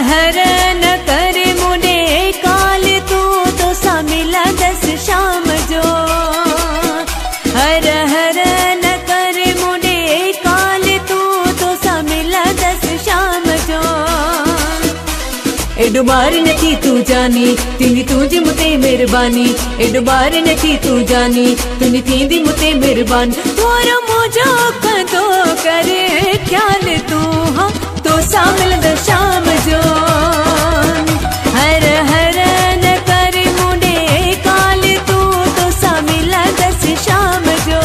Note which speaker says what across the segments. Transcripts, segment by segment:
Speaker 1: हर न करे मुने काल तू तो सा मिला दस शाम जो। हर हर न करे मुने काल तू तो सा मिला दस शाम जो। एडो बार नथी तू जानी तिनी तुझे मुते मेहरबानी। एडो बार नथी तू जानी तुनी थींदी मुते मेहरबान। थोरो मुझो कदो करे ख्याल तू हाँ तो सा मिलंद शाम जो। हर हर न करे मुने काल तू तो सा मिला दस शाम जो।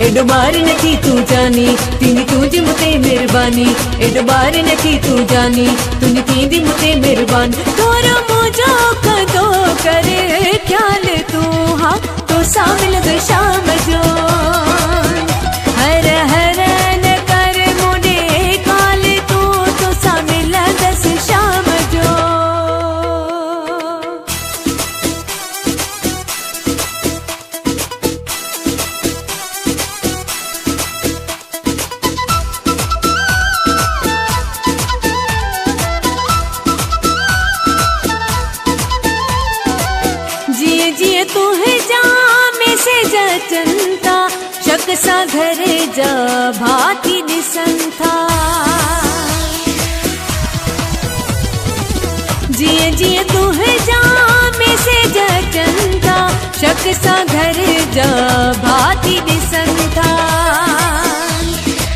Speaker 1: एडो बार नथी तू जानी तिनी तुझे मुते मेहरबानी। एडो बार नथी तू जानी तुनी थींदी मुते मेहरबान। थोरो मुझो कदो करे ख्याल तू हाँ तो सा मिलंद शाम जो। हर हर न करे मुने काल तू तो सा मिला दस शाम जो। जिए जिए तू है जा में से जा चंता शक सा घरे जा भाती दिसंथा। जिए जिए तू है जा में से जा चंता शक सा घरे जा भाती दिसंथा।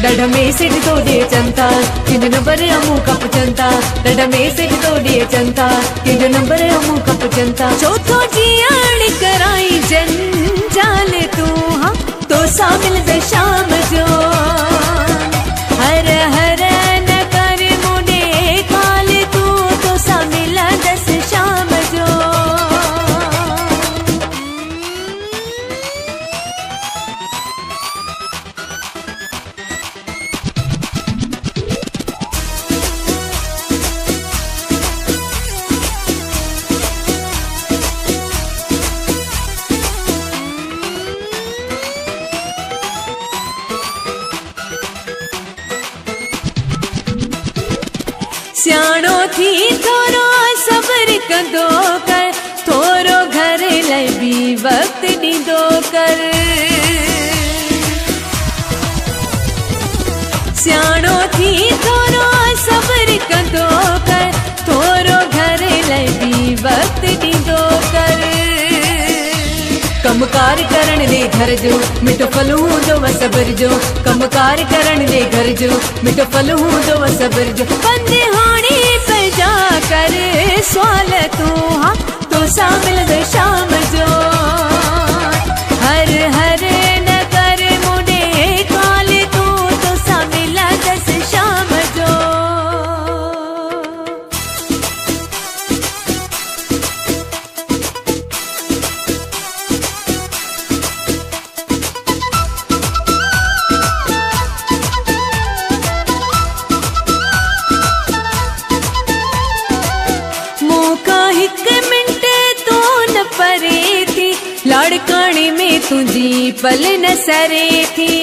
Speaker 1: डढ़ में से तोड़े चंता किन नंबर अमू कप चंता। डढ़ में से तोड़े चंता किन नंबर अमू कप चंता। चौथो जियाण कराई जंजाल तू हाँ तो सा मिलंद शाम जो। हर हर न करे मुने काल तू तो सा मिला दस शाम जो। सियाणो थी थोरो सब्र कंदो कर। थोरो घर लाइ भी वक्त ॾींदो कर। सियाणो थी थोरो सब्र कंदो कर। थोरो घर लाइ भी वक्त ॾींदो कर। कमकार करण दे घर जो मिठो फल हूंदो सब्र जो। कमकार करण दे घर जो मिठो फल हूंदो सब्र जो। बंदे हाणे पैजा करे सवाल तू हाँ तो सा मिलंद शाम जो। हर हर न करे मुने काल तू तो सा मिला दस शाम जो। लाड़काने में तुझी पल न सरे थी।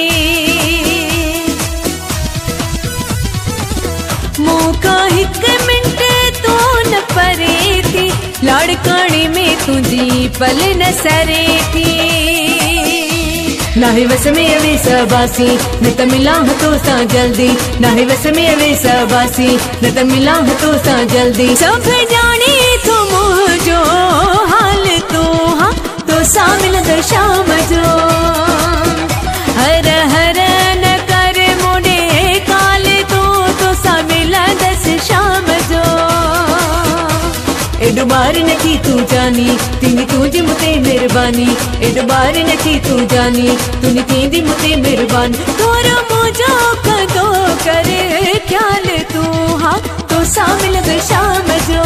Speaker 1: मौका हिक मिनट तो न परे थी। लाड़काने में तुझी पल न सरे थी। नाहे वस में अवे सबासी न त मिला तो सा जल्दी। नाहे वस में अवे सबासी न त मिला तो सा जल्दी। सब जाने तो मुझो हाल तू हाँ तो सा मिलंद शाम जो। हर हर न करे मुने काल तू तो सा मिला दस शाम जो। एडो बार नथी तू जानी तिनी तुझे मुते मेहरबानी। एडो बार नथी तू जानी तुनी थींदी मुते मेहरबान। थोरो मुझो कदो करे ख्याल तू हाँ तो सा मिलंद शाम जो।